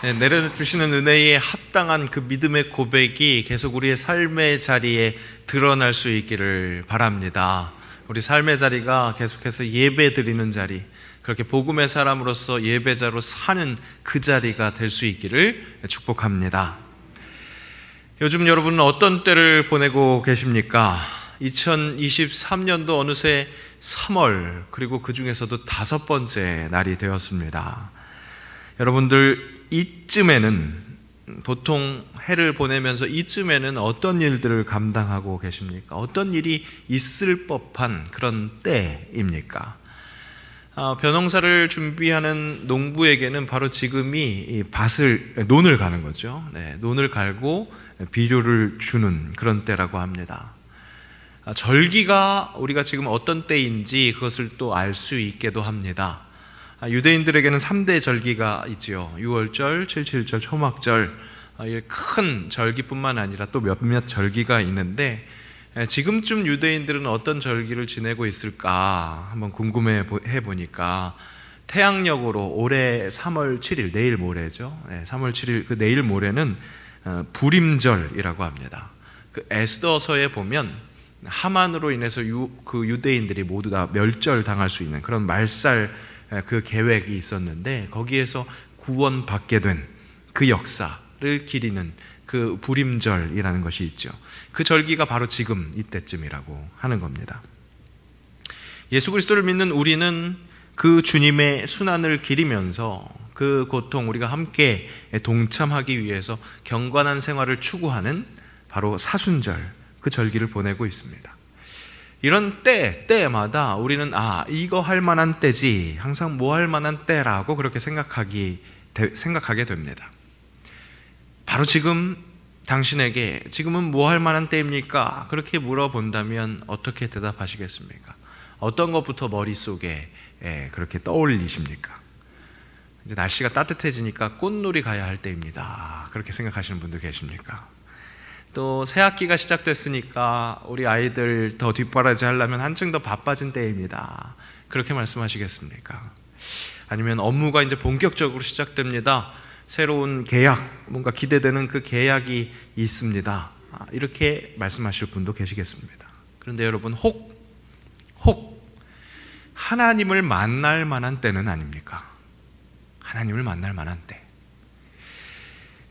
내려주시는 은혜에 합당한 그 믿음의 고백이 계속 우리의 삶의 자리에 드러날 수 있기를 바랍니다. 우리 삶의 자리가 계속해서 예배 드리는 자리, 그렇게 복음의 사람으로서 예배자로 사는 그 자리가 될 수 있기를 축복합니다. 요즘 여러분은 어떤 때를 보내고 계십니까? 2023년도 어느새 3월, 그리고 그 중에서도 5번째 날이 되었습니다. 여러분들 이쯤에는, 보통 해를 보내면서 이쯤에는 어떤 일들을 감당하고 계십니까? 어떤 일이 있을 법한 그런 때입니까? 벼농사를 준비하는 농부에게는 바로 지금이 논을 가는 거죠. 논을 갈고 비료를 주는 그런 때라고 합니다. 절기가 우리가 지금 어떤 때인지 그것을 또 알 수 있게도 합니다. 유대인들에게는 3대 절기가 있지요. 유월절, 칠칠절, 초막절, 큰 절기뿐만 아니라 또 몇몇 절기가 있는데, 지금쯤 유대인들은 어떤 절기를 지내고 있을까 한번 궁금해 보니까 태양력으로 올해 3월 7일, 내일 모레죠. 3월 7일 그 내일 모레는 불임절이라고 합니다. 그 에스더서에 보면 하만으로 인해서 그 유대인들이 모두 다 멸절당할 수 있는 그런 말살 그 계획이 있었는데, 거기에서 구원받게 된 그 역사를 기리는 그 불임절이라는 것이 있죠. 그 절기가 바로 지금 이때쯤이라고 하는 겁니다. 예수 그리스도를 믿는 우리는 그 주님의 순환을 기리면서 그 고통, 우리가 함께 동참하기 위해서 경건한 생활을 추구하는 바로 사순절, 그 절기를 보내고 있습니다. 이런 때마다 우리는 이거 할 만한 때지, 항상 뭐 할 만한 때라고 그렇게 생각하게 됩니다. 바로 지금 당신에게 지금은 뭐 할 만한 때입니까? 그렇게 물어본다면 어떻게 대답하시겠습니까? 어떤 것부터 머릿속에 그렇게 떠올리십니까? 이제 날씨가 따뜻해지니까 꽃놀이 가야 할 때입니다. 그렇게 생각하시는 분도 계십니까? 또 새학기가 시작됐으니까 우리 아이들 더 뒷바라지 하려면 한층 더 바빠진 때입니다. 그렇게 말씀하시겠습니까? 아니면 업무가 이제 본격적으로 시작됩니다. 새로운 계약, 뭔가 기대되는 그 계약이 있습니다. 이렇게 말씀하실 분도 계시겠습니다. 그런데 여러분, 혹 하나님을 만날 만한 때는 아닙니까? 하나님을 만날 만한 때.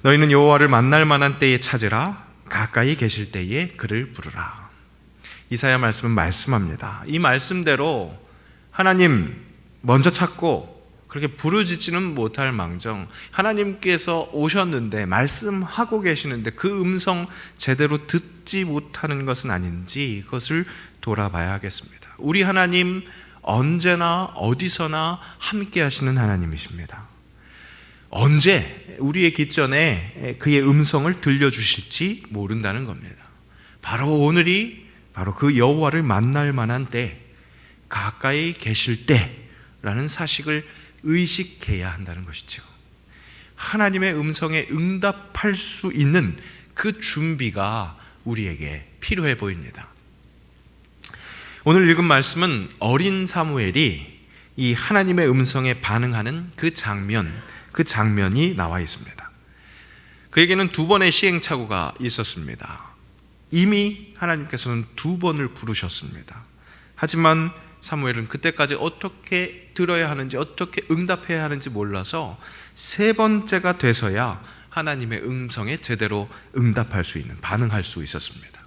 너희는 여호와를 만날 만한 때에 찾으라. 가까이 계실 때에 그를 부르라. 이사야 말씀은 말씀합니다. 이 말씀대로 하나님 먼저 찾고 그렇게 부르짖지는 못할 망정, 하나님께서 오셨는데 말씀하고 계시는데 그 음성 제대로 듣지 못하는 것은 아닌지 그것을 돌아봐야 하겠습니다. 우리 하나님 언제나 어디서나 함께 하시는 하나님이십니다. 언제 우리의 기전에 그의 음성을 들려주실지 모른다는 겁니다. 바로 오늘이 바로 그 여호와를 만날 만한 때, 가까이 계실 때라는 사실을 의식해야 한다는 것이죠. 하나님의 음성에 응답할 수 있는 그 준비가 우리에게 필요해 보입니다. 오늘 읽은 말씀은 어린 사무엘이 이 하나님의 음성에 반응하는 그 장면이 나와 있습니다. 그에게는 2번의 시행착오가 있었습니다. 이미 하나님께서는 2번을 부르셨습니다. 하지만 사무엘은 그때까지 어떻게 들어야 하는지, 어떻게 응답해야 하는지 몰라서 3번째가 돼서야 하나님의 음성에 제대로 응답할 수 있는, 반응할 수 있었습니다.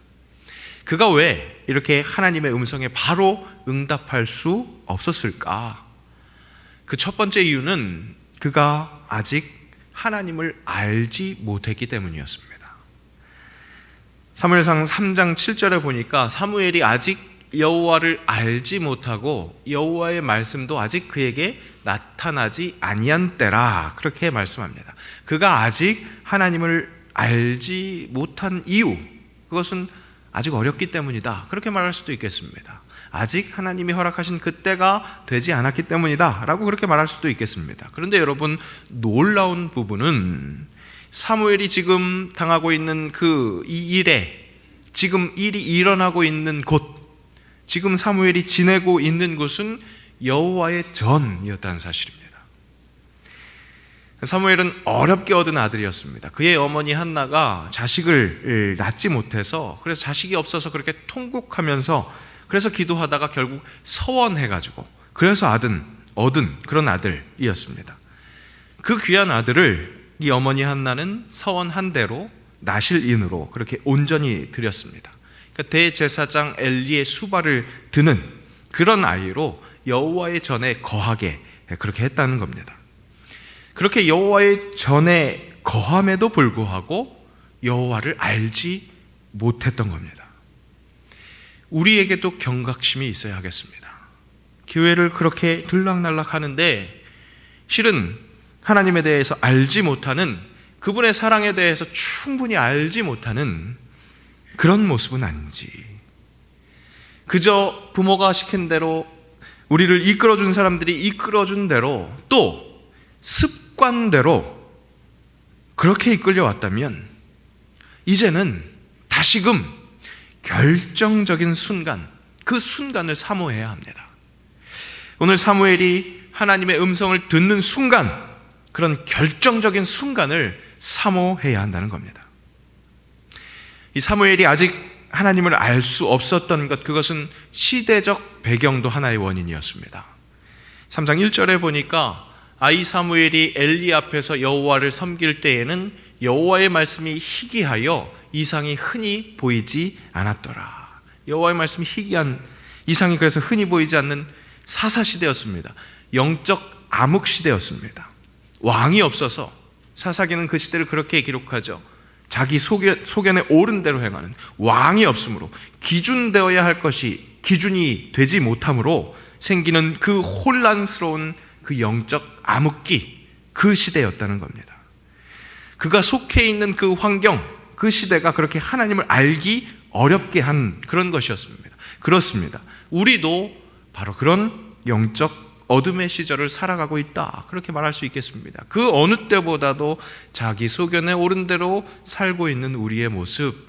그가 왜 이렇게 하나님의 음성에 바로 응답할 수 없었을까? 그 첫 번째 이유는 그가 아직 하나님을 알지 못했기 때문이었습니다. 사무엘상 3장 7절에 보니까 사무엘이 아직 여호와를 알지 못하고 여호와의 말씀도 아직 그에게 나타나지 아니한 때라, 그렇게 말씀합니다. 그가 아직 하나님을 알지 못한 이유, 그것은 아직 어렸기 때문이다, 그렇게 말할 수도 있겠습니다. 아직 하나님이 허락하신 그때가 되지 않았기 때문이다 라고 그렇게 말할 수도 있겠습니다. 그런데 여러분, 놀라운 부분은 사무엘이 지금 당하고 있는 이 일에, 지금 일이 일어나고 있는 곳, 지금 사무엘이 지내고 있는 곳은 여호와의 전이었다는 사실입니다. 사무엘은 어렵게 얻은 아들이었습니다. 그의 어머니 한나가 자식을 낳지 못해서, 그래서 자식이 없어서 그렇게 통곡하면서, 그래서 기도하다가 결국 서원해가지고 그래서 얻은 그런 아들이었습니다. 그 귀한 아들을 이 어머니 한나는 서원한 대로 나실인으로 그렇게 온전히 드렸습니다. 그러니까 대제사장 엘리의 수발을 드는 그런 아이로 여호와의 전에 거하게 그렇게 했다는 겁니다. 그렇게 여호와의 전에 거함에도 불구하고 여호와를 알지 못했던 겁니다. 우리에게도 경각심이 있어야 하겠습니다. 교회를 그렇게 들락날락 하는데 실은 하나님에 대해서 알지 못하는, 그분의 사랑에 대해서 충분히 알지 못하는 그런 모습은 아닌지, 그저 부모가 시킨 대로, 우리를 이끌어준 사람들이 이끌어준 대로, 또 습관대로 그렇게 이끌려왔다면 이제는 다시금 결정적인 순간, 그 순간을 사모해야 합니다. 오늘 사무엘이 하나님의 음성을 듣는 순간, 그런 결정적인 순간을 사모해야 한다는 겁니다. 이 사무엘이 아직 하나님을 알 수 없었던 것, 그것은 시대적 배경도 하나의 원인이었습니다. 3장 1절에 보니까 아이 사무엘이 엘리 앞에서 여호와를 섬길 때에는 여호와의 말씀이 희귀하여 이상이 흔히 보이지 않았더라. 여호와의 말씀이 희귀한, 이상이 그래서 흔히 보이지 않는 사사시대였습니다. 영적 암흑시대였습니다. 왕이 없어서, 사사기는 그 시대를 그렇게 기록하죠. 자기 소견에 옳은 대로 행하는, 왕이 없으므로 기준되어야 할 것이 기준이 되지 못함으로 생기는 그 혼란스러운 그 영적 암흑기, 그 시대였다는 겁니다. 그가 속해 있는 그 환경, 그 시대가 그렇게 하나님을 알기 어렵게 한 그런 것이었습니다. 그렇습니다. 우리도 바로 그런 영적 어둠의 시절을 살아가고 있다, 그렇게 말할 수 있겠습니다. 그 어느 때보다도 자기 소견에 옳은 대로 살고 있는 우리의 모습,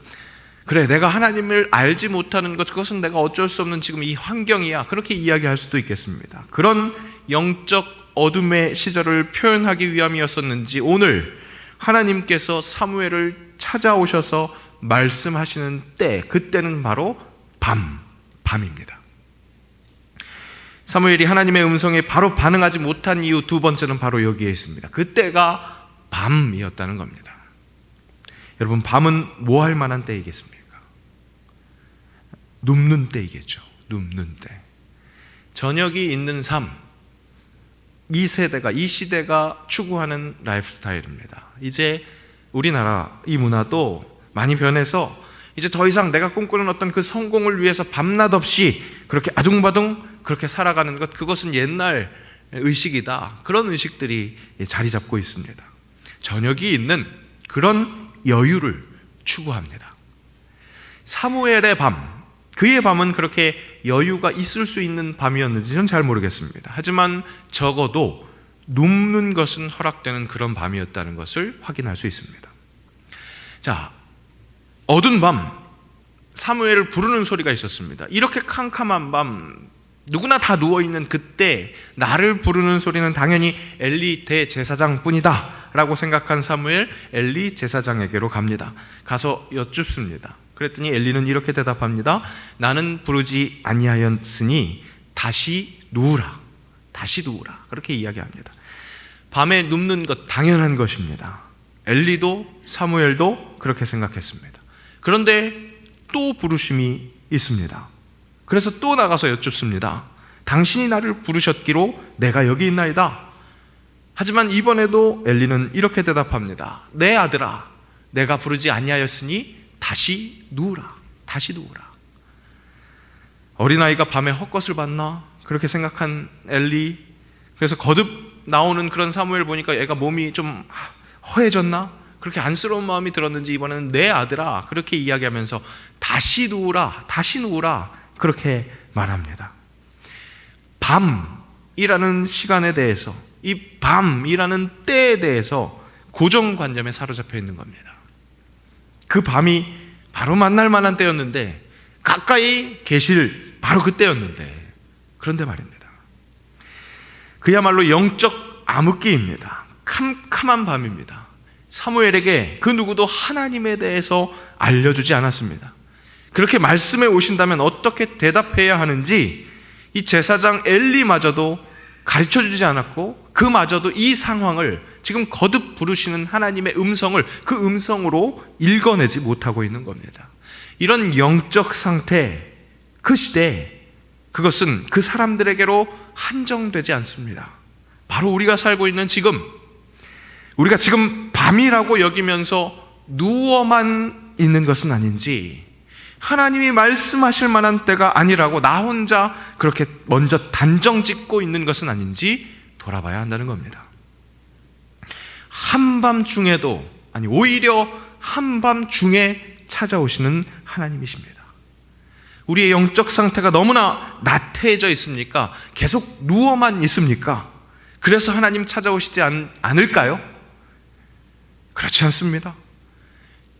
그래 내가 하나님을 알지 못하는 것, 그것은 내가 어쩔 수 없는 지금 이 환경이야, 그렇게 이야기할 수도 있겠습니다. 그런 영적 어둠의 시절을 표현하기 위함이었었는지 오늘 하나님께서 사무엘을 찾아오셔서 말씀하시는 때, 그때는 바로 밤입니다. 사무엘이 하나님의 음성에 바로 반응하지 못한 이유 두 번째는 바로 여기에 있습니다. 그때가 밤이었다는 겁니다. 여러분, 밤은 뭐 할 만한 때이겠습니까? 눕는 때이겠죠. 눕는 때. 저녁이 있는 삶, 이 세대가, 이 시대가 추구하는 라이프 스타일입니다. 이제 우리나라 이 문화도 많이 변해서 이제 더 이상 내가 꿈꾸는 어떤 그 성공을 위해서 밤낮 없이 그렇게 아둥바둥 그렇게 살아가는 것, 그것은 옛날 의식이다, 그런 의식들이 자리 잡고 있습니다. 저녁이 있는 그런 여유를 추구합니다. 사무엘의 밤, 그의 밤은 그렇게 여유가 있을 수 있는 밤이었는지는 잘 모르겠습니다. 하지만 적어도 눕는 것은 허락되는 그런 밤이었다는 것을 확인할 수 있습니다. 자, 어두운 밤, 사무엘을 부르는 소리가 있었습니다. 이렇게 캄캄한 밤, 누구나 다 누워있는 그때 나를 부르는 소리는 당연히 엘리 대제사장뿐이다 라고 생각한 사무엘, 엘리 제사장에게로 갑니다. 가서 여쭙습니다. 그랬더니 엘리는 이렇게 대답합니다. 나는 부르지 아니하였으니 다시 누우라, 다시 누우라, 그렇게 이야기합니다. 밤에 눕는 것 당연한 것입니다. 엘리도 사무엘도 그렇게 생각했습니다. 그런데 또 부르심이 있습니다. 그래서 또 나가서 여쭙습니다. 당신이 나를 부르셨기로 내가 여기 있나이다. 하지만 이번에도 엘리는 이렇게 대답합니다. 내 아들아, 내가 부르지 아니하였으니 다시 누우라, 다시 누우라. 어린아이가 밤에 헛것을 봤나? 그렇게 생각한 엘리, 그래서 거듭 나오는 그런 사무엘 보니까 애가 몸이 좀 허해졌나? 그렇게 안쓰러운 마음이 들었는지 이번에는 내 아들아, 그렇게 이야기하면서 다시 누우라, 다시 누우라, 그렇게 말합니다. 밤이라는 시간에 대해서, 이 밤이라는 때에 대해서 고정관념에 사로잡혀 있는 겁니다. 그 밤이 바로 만날 만한 때였는데, 가까이 계실 바로 그때였는데, 그런데 말입니다. 그야말로 영적 암흑기입니다. 캄캄한 밤입니다. 사무엘에게 그 누구도 하나님에 대해서 알려주지 않았습니다. 그렇게 말씀해 오신다면 어떻게 대답해야 하는지 이 제사장 엘리마저도 가르쳐주지 않았고, 그마저도 이 상황을 지금 거듭 부르시는 하나님의 음성을 그 음성으로 읽어내지 못하고 있는 겁니다. 이런 영적 상태, 그 시대, 그것은 그 사람들에게로 한정되지 않습니다. 바로 우리가 살고 있는 지금, 우리가 지금 밤이라고 여기면서 누워만 있는 것은 아닌지, 하나님이 말씀하실 만한 때가 아니라고 나 혼자 그렇게 먼저 단정 짓고 있는 것은 아닌지 돌아봐야 한다는 겁니다. 한밤중에도, 아니 오히려 한밤중에 찾아오시는 하나님이십니다. 우리의 영적 상태가 너무나 나태해져 있습니까? 계속 누워만 있습니까? 그래서 하나님 찾아오시지 않을까요? 그렇지 않습니다.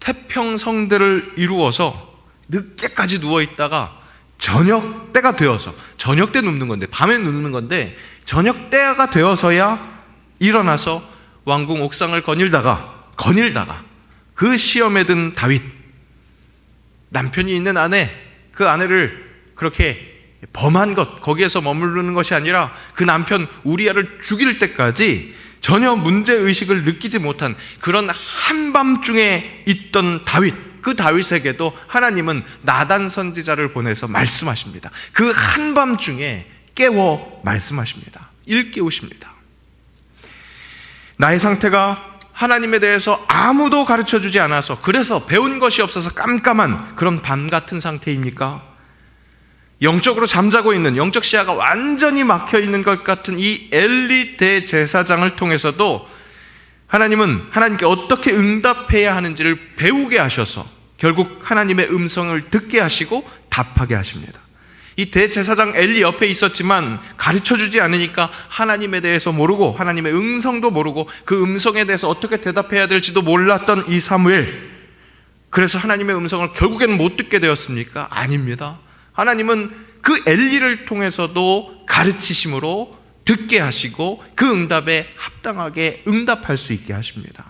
태평성대를 이루어서 늦게까지 누워있다가 저녁 때가 되어서, 저녁 때 눕는 건데, 밤에 눕는 건데 저녁 때가 되어서야 일어나서 왕궁 옥상을 거닐다가 그 시험에 든 다윗, 남편이 있는 아내, 그 아내를 그렇게 범한 것, 거기에서 머무르는 것이 아니라 그 남편 우리아를 죽일 때까지 전혀 문제의식을 느끼지 못한 그런 한밤중에 있던 다윗, 그 다윗에게도 하나님은 나단 선지자를 보내서 말씀하십니다. 그 한밤중에 깨워 말씀하십니다. 일깨우십니다. 나의 상태가 하나님에 대해서 아무도 가르쳐주지 않아서, 그래서 배운 것이 없어서 깜깜한 그런 밤 같은 상태입니까? 영적으로 잠자고 있는, 영적 시야가 완전히 막혀있는 것 같은 이 엘리 대제사장을 통해서도 하나님은 하나님께 어떻게 응답해야 하는지를 배우게 하셔서 결국 하나님의 음성을 듣게 하시고 답하게 하십니다. 이 대제사장 엘리 옆에 있었지만 가르쳐주지 않으니까 하나님에 대해서 모르고, 하나님의 음성도 모르고, 그 음성에 대해서 어떻게 대답해야 될지도 몰랐던 이 사무엘, 그래서 하나님의 음성을 결국에는 못 듣게 되었습니까? 아닙니다. 하나님은 그 엘리를 통해서도 가르치심으로 듣게 하시고 그 응답에 합당하게 응답할 수 있게 하십니다.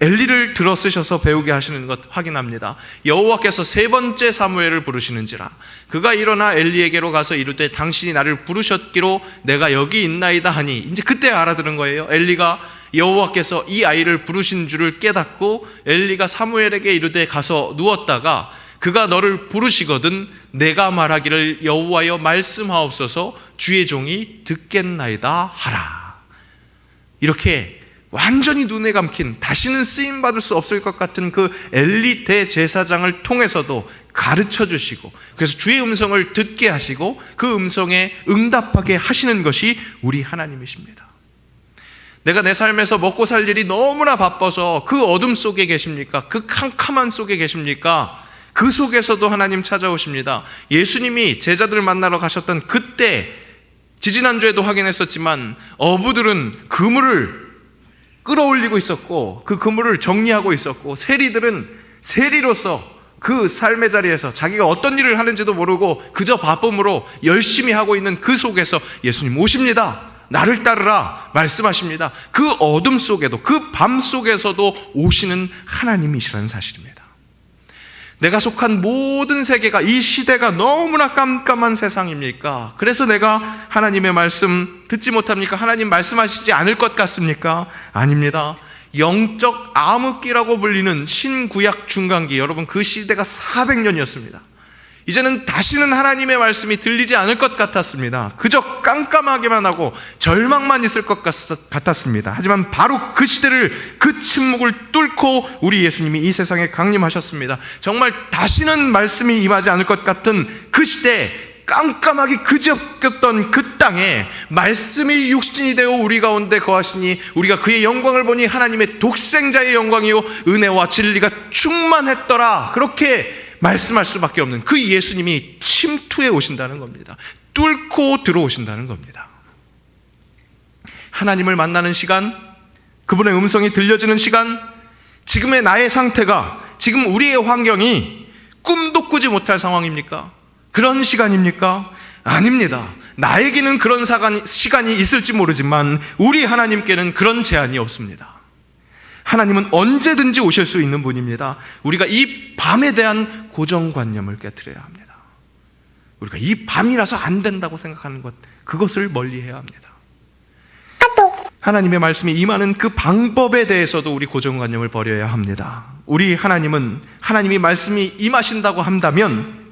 엘리를 들어 쓰셔서 배우게 하시는 것 확인합니다. 여호와께서 세 번째 사무엘을 부르시는지라 그가 일어나 엘리에게로 가서 이르되 당신이 나를 부르셨기로 내가 여기 있나이다 하니, 이제 그때 알아들은 거예요. 엘리가 여호와께서 이 아이를 부르신 줄을 깨닫고 엘리가 사무엘에게 이르되 가서 누웠다가 그가 너를 부르시거든 내가 말하기를 여호와여 말씀하옵소서 주의 종이 듣겠나이다 하라. 이렇게 완전히 눈에 감긴, 다시는 쓰임받을 수 없을 것 같은 그 엘리 대제사장을 통해서도 가르쳐 주시고, 그래서 주의 음성을 듣게 하시고 그 음성에 응답하게 하시는 것이 우리 하나님이십니다. 내가 내 삶에서 먹고 살 일이 너무나 바빠서 그 어둠 속에 계십니까? 그 캄캄한 속에 계십니까? 그 속에서도 하나님 찾아오십니다. 예수님이 제자들을 만나러 가셨던 그때, 지지난주에도 확인했었지만 어부들은 그물을 끌어올리고 있었고 그 그물을 정리하고 있었고, 세리들은 세리로서 그 삶의 자리에서 자기가 어떤 일을 하는지도 모르고 그저 바쁨으로 열심히 하고 있는 그 속에서 예수님 오십니다. 나를 따르라 말씀하십니다. 그 어둠 속에도, 그 밤 속에서도 오시는 하나님이시라는 사실입니다. 내가 속한 모든 세계가, 이 시대가 너무나 깜깜한 세상입니까? 그래서 내가 하나님의 말씀 듣지 못합니까? 하나님 말씀하시지 않을 것 같습니까? 아닙니다. 영적 암흑기라고 불리는 신구약 중간기, 여러분 그 시대가 400년이었습니다. 이제는 다시는 하나님의 말씀이 들리지 않을 것 같았습니다. 그저 깜깜하게만 하고 절망만 있을 것 같았습니다. 하지만 바로 그 시대를, 그 침묵을 뚫고 우리 예수님이 이 세상에 강림하셨습니다. 정말 다시는 말씀이 임하지 않을 것 같은 그 시대, 깜깜하게 그지없던 그 땅에 말씀이 육신이 되어 우리 가운데 거하시니 우리가 그의 영광을 보니 하나님의 독생자의 영광이요 은혜와 진리가 충만했더라. 그렇게 말씀할 수밖에 없는 그 예수님이 침투해 오신다는 겁니다. 뚫고 들어오신다는 겁니다. 하나님을 만나는 시간, 그분의 음성이 들려지는 시간, 지금의 나의 상태가, 지금 우리의 환경이 꿈도 꾸지 못할 상황입니까? 그런 시간입니까? 아닙니다. 나에게는 그런 시간이 있을지 모르지만 우리 하나님께는 그런 제한이 없습니다. 하나님은 언제든지 오실 수 있는 분입니다. 우리가 이 밤에 대한 고정관념을 깨트려야 합니다. 우리가 이 밤이라서 안 된다고 생각하는 것, 그것을 멀리해야 합니다. 하나님의 말씀이 임하는 그 방법에 대해서도 우리 고정관념을 버려야 합니다. 우리 하나님은 하나님이 말씀이 임하신다고 한다면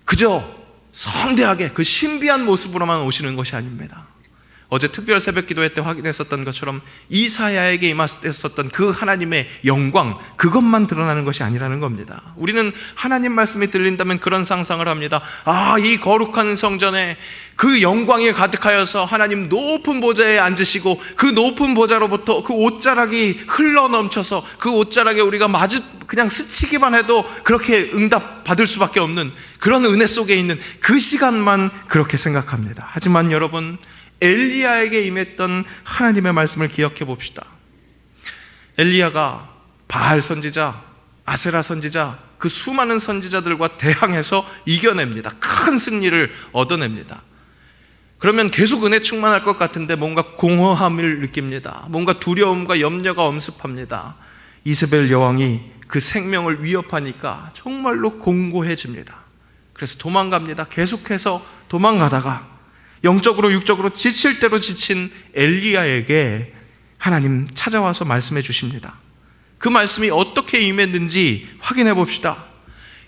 그저 성대하게 그 신비한 모습으로만 오시는 것이 아닙니다. 어제 특별 새벽 기도회 때 확인했었던 것처럼 이사야에게 임하셨던 그 하나님의 영광, 그것만 드러나는 것이 아니라는 겁니다. 우리는 하나님 말씀이 들린다면 그런 상상을 합니다. 이 거룩한 성전에 그 영광이 가득하여서 하나님 높은 보좌에 앉으시고 그 높은 보좌로부터 그 옷자락이 흘러넘쳐서 그 옷자락에 우리가 그냥 스치기만 해도 그렇게 응답 받을 수밖에 없는 그런 은혜 속에 있는 그 시간만 그렇게 생각합니다. 하지만 여러분, 엘리야에게 임했던 하나님의 말씀을 기억해 봅시다. 엘리야가 바알 선지자, 아세라 선지자, 그 수많은 선지자들과 대항해서 이겨냅니다. 큰 승리를 얻어냅니다. 그러면 계속 은혜 충만할 것 같은데 뭔가 공허함을 느낍니다. 뭔가 두려움과 염려가 엄습합니다. 이세벨 여왕이 그 생명을 위협하니까 정말로 공고해집니다. 그래서 도망갑니다. 계속해서 도망가다가 영적으로 육적으로 지칠 대로 지친 엘리야에게 하나님 찾아와서 말씀해 주십니다. 그 말씀이 어떻게 임했는지 확인해 봅시다.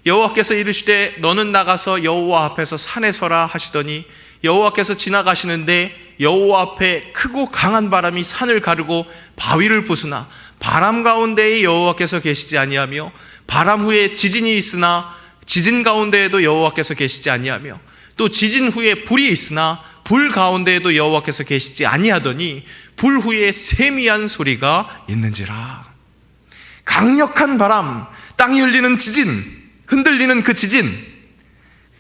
여호와께서 이르시되 너는 나가서 여호와 앞에서 산에 서라 하시더니 여호와께서 지나가시는데 여호와 앞에 크고 강한 바람이 산을 가르고 바위를 부수나 바람 가운데에 여호와께서 계시지 아니하며 바람 후에 지진이 있으나 지진 가운데에도 여호와께서 계시지 아니하며 또 지진 후에 불이 있으나 불 가운데에도 여호와께서 계시지 아니하더니 불 후에 세미한 소리가 있는지라. 강력한 바람, 땅이 흘리는 지진, 흔들리는 그 지진,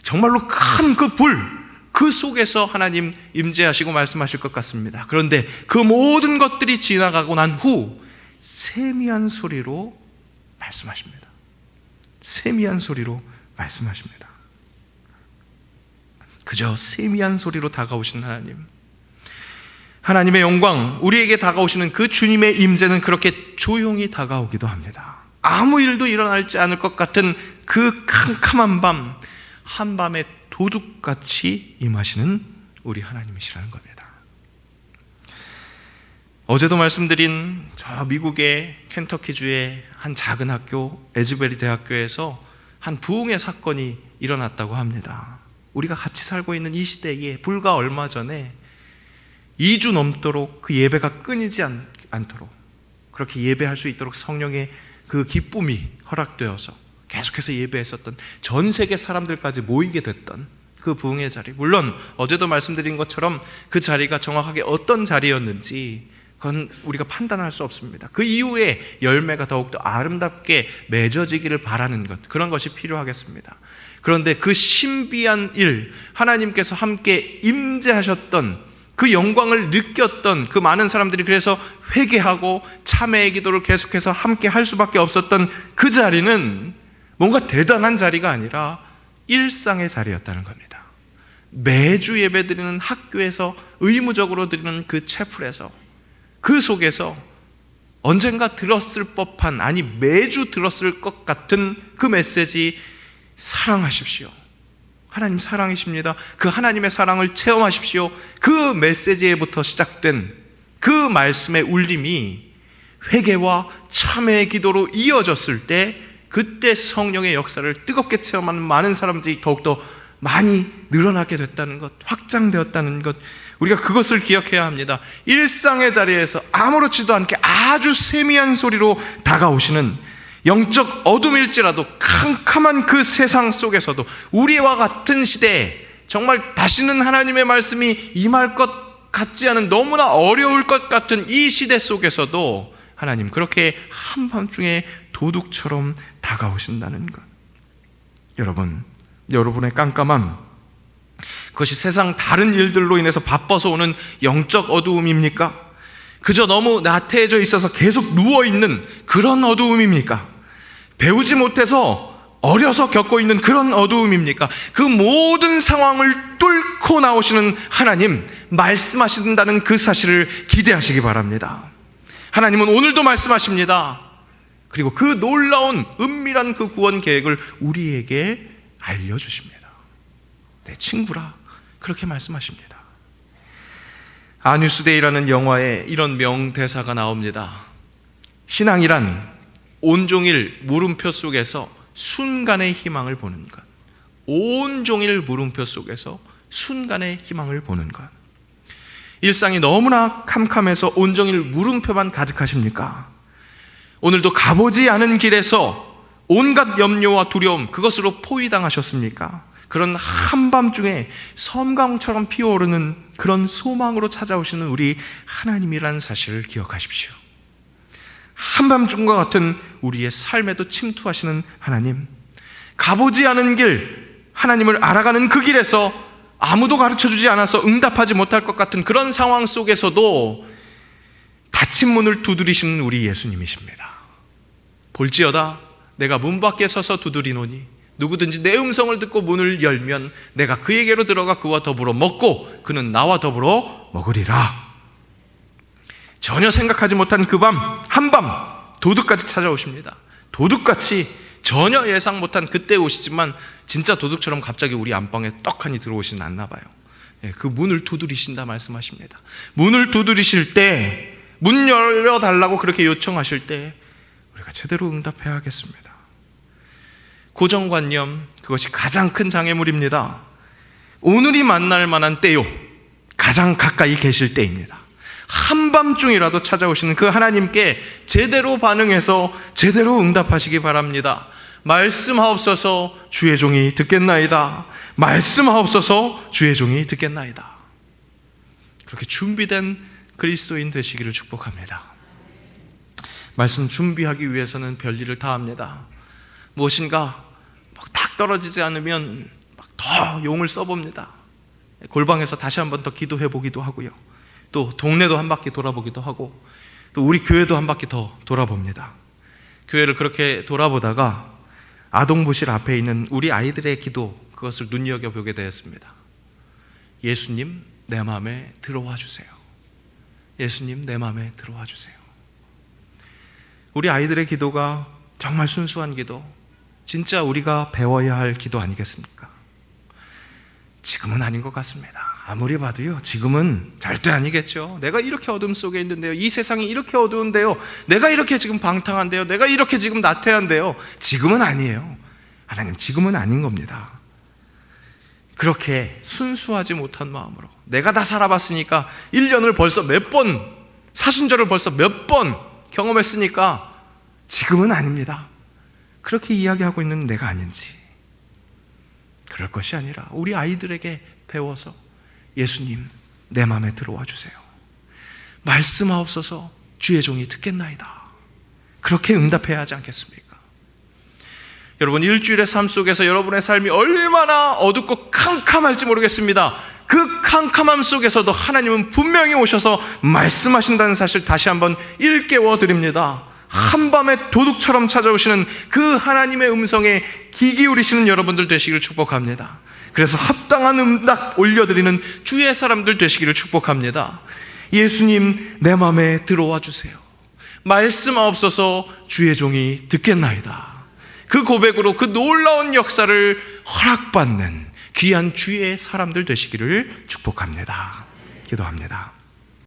정말로 큰 그 불, 그 속에서 하나님 임재하시고 말씀하실 것 같습니다. 그런데 그 모든 것들이 지나가고 난 후 세미한 소리로 말씀하십니다. 세미한 소리로 말씀하십니다. 그저 세미한 소리로 다가오신 하나님, 하나님의 영광, 우리에게 다가오시는 그 주님의 임재는 그렇게 조용히 다가오기도 합니다. 아무 일도 일어나지 않을 것 같은 그 캄캄한 밤, 한밤에 도둑같이 임하시는 우리 하나님이시라는 겁니다. 어제도 말씀드린 저 미국의 켄터키주의 한 작은 학교, 에즈베리 대학교에서 한 부흥의 사건이 일어났다고 합니다. 우리가 같이 살고 있는 이 시대에 불과 얼마 전에 2주 넘도록 그 예배가 끊이지 않도록 그렇게 예배할 수 있도록 성령의 그 기쁨이 허락되어서 계속해서 예배했었던 전 세계 사람들까지 모이게 됐던 그 부흥의 자리, 물론 어제도 말씀드린 것처럼 그 자리가 정확하게 어떤 자리였는지 그건 우리가 판단할 수 없습니다. 그 이후에 열매가 더욱더 아름답게 맺어지기를 바라는 것, 그런 것이 필요하겠습니다. 그런데 그 신비한 일, 하나님께서 함께 임재하셨던 그 영광을 느꼈던 그 많은 사람들이 그래서 회개하고 참회의 기도를 계속해서 함께 할 수밖에 없었던 그 자리는 뭔가 대단한 자리가 아니라 일상의 자리였다는 겁니다. 매주 예배드리는 학교에서 의무적으로 드리는 그 채플에서, 그 속에서 언젠가 들었을 법한, 아니 매주 들었을 것 같은 그 메시지, 사랑하십시오. 하나님 사랑이십니다. 그 하나님의 사랑을 체험하십시오. 그 메시지에부터 시작된 그 말씀의 울림이 회개와 참회의 기도로 이어졌을 때, 그때 성령의 역사를 뜨겁게 체험하는 많은 사람들이 더욱더 많이 늘어나게 됐다는 것, 확장되었다는 것, 우리가 그것을 기억해야 합니다. 일상의 자리에서 아무렇지도 않게 아주 세미한 소리로 다가오시는, 영적 어둠일지라도 캄캄한 그 세상 속에서도 우리와 같은 시대에 정말 다시는 하나님의 말씀이 임할 것 같지 않은, 너무나 어려울 것 같은 이 시대 속에서도 하나님 그렇게 한밤중에 도둑처럼 다가오신다는 것. 여러분, 여러분의 깜깜함, 그것이 세상 다른 일들로 인해서 바빠서 오는 영적 어두움입니까? 그저 너무 나태해져 있어서 계속 누워있는 그런 어두움입니까? 배우지 못해서 어려서 겪고 있는 그런 어두움입니까? 그 모든 상황을 뚫고 나오시는 하나님, 말씀하신다는 그 사실을 기대하시기 바랍니다. 하나님은 오늘도 말씀하십니다. 그리고 그 놀라운 은밀한 그 구원 계획을 우리에게 알려주십니다. 내 친구라, 그렇게 말씀하십니다. 아뉴스데이라는 영화에 이런 명대사가 나옵니다. 신앙이란 온종일 물음표 속에서 순간의 희망을 보는 것. 온종일 물음표 속에서 순간의 희망을 보는 것. 일상이 너무나 캄캄해서 온종일 물음표만 가득하십니까? 오늘도 가보지 않은 길에서 온갖 염려와 두려움, 그것으로 포위당하셨습니까? 그런 한밤중에 섬광처럼 피어오르는 그런 소망으로 찾아오시는 우리 하나님이라는 사실을 기억하십시오. 한밤중과 같은 우리의 삶에도 침투하시는 하나님, 가보지 않은 길, 하나님을 알아가는 그 길에서 아무도 가르쳐주지 않아서 응답하지 못할 것 같은 그런 상황 속에서도 닫힌 문을 두드리시는 우리 예수님이십니다. 볼지어다 내가 문 밖에 서서 두드리노니 누구든지 내 음성을 듣고 문을 열면 내가 그에게로 들어가 그와 더불어 먹고 그는 나와 더불어 먹으리라. 전혀 생각하지 못한 그 밤, 한밤 도둑같이 찾아오십니다. 도둑같이 전혀 예상 못한 그때 오시지만 진짜 도둑처럼 갑자기 우리 안방에 떡하니 들어오시진 않나 봐요. 그 문을 두드리신다 말씀하십니다. 문을 두드리실 때, 문 열려달라고 그렇게 요청하실 때 우리가 제대로 응답해야 하겠습니다. 고정관념, 그것이 가장 큰 장애물입니다. 오늘이 만날 만한 때요, 가장 가까이 계실 때입니다. 한밤중이라도 찾아오시는 그 하나님께 제대로 반응해서 제대로 응답하시기 바랍니다. 말씀하옵소서 주의 종이 듣겠나이다. 말씀하옵소서 주의 종이 듣겠나이다. 그렇게 준비된 그리스도인 되시기를 축복합니다. 말씀 준비하기 위해서는 별일을 다 합니다. 무엇인가 막 딱 떨어지지 않으면 막 더 용을 써봅니다. 골방에서 다시 한번 더 기도해 보기도 하고요. 또 동네도 한 바퀴 돌아보기도 하고 또 우리 교회도 한 바퀴 더 돌아봅니다. 교회를 그렇게 돌아보다가 아동부실 앞에 있는 우리 아이들의 기도, 그것을 눈여겨보게 되었습니다. 예수님 내 마음에 들어와 주세요. 예수님 내 마음에 들어와 주세요. 우리 아이들의 기도가 정말 순수한 기도, 진짜 우리가 배워야 할 기도 아니겠습니까? 지금은 아닌 것 같습니다. 아무리 봐도요, 지금은 절대 아니겠죠. 내가 이렇게 어둠 속에 있는데요, 이 세상이 이렇게 어두운데요, 내가 이렇게 지금 방탕한데요, 내가 이렇게 지금 나태한데요, 지금은 아니에요. 하나님, 지금은 아닌 겁니다. 그렇게 순수하지 못한 마음으로 내가 다 살아봤으니까 1년을 벌써 몇 번, 사순절을 벌써 몇 번 경험했으니까 지금은 아닙니다. 그렇게 이야기하고 있는 내가 아닌지, 그럴 것이 아니라 우리 아이들에게 배워서 예수님 내 마음에 들어와 주세요. 말씀하옵소서 주의 종이 듣겠나이다. 그렇게 응답해야 하지 않겠습니까? 여러분, 일주일의 삶 속에서 여러분의 삶이 얼마나 어둡고 캄캄할지 모르겠습니다. 그 캄캄함 속에서도 하나님은 분명히 오셔서 말씀하신다는 사실 다시 한번 일깨워 드립니다. 한밤에 도둑처럼 찾아오시는 그 하나님의 음성에 귀 기울이시는 여러분들 되시기를 축복합니다. 그래서 합당한 응답 올려드리는 주의 사람들 되시기를 축복합니다. 예수님 내 마음에 들어와 주세요. 말씀하옵소서 주의 종이 듣겠나이다. 그 고백으로 그 놀라운 역사를 허락받는 귀한 주의 사람들 되시기를 축복합니다. 기도합니다.